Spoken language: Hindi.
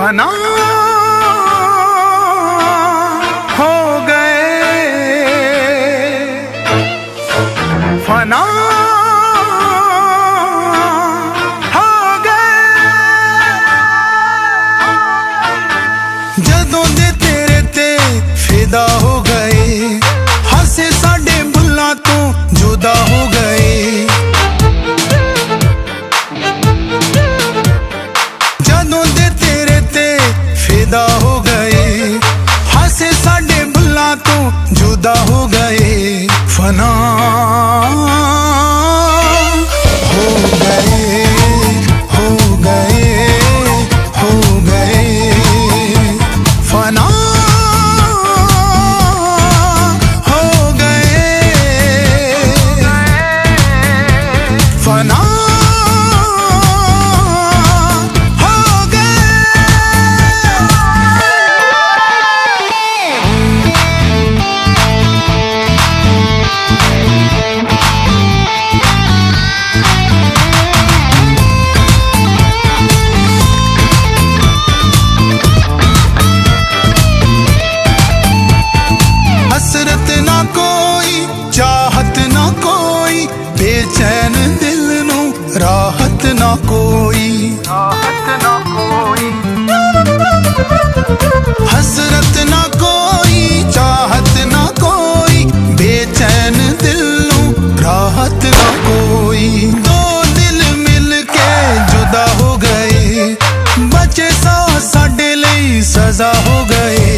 फना हो गए, फना हो गए। जदों दे तेरे ते फिदा हो गए, हसे साडे बुल्लां तो जुदा हो गए। जदों दे तेरे ते फिदा हो गए, हसे साडे बुल्लां तो जुदा हो गए। फना हो गए, हो गए, हो गए। फना हो गए, फना हसरत ना कोई, चाहत ना कोई, बेचैन दिल नू राहत ना कोई, राहत ना कोई। हसरत ना कोई, चाहत ना कोई, बेचैन दिल नू राहत ना कोई। दो दिल मिल के जुदा हो गए, बचे सा साडे लई सजा हो गए।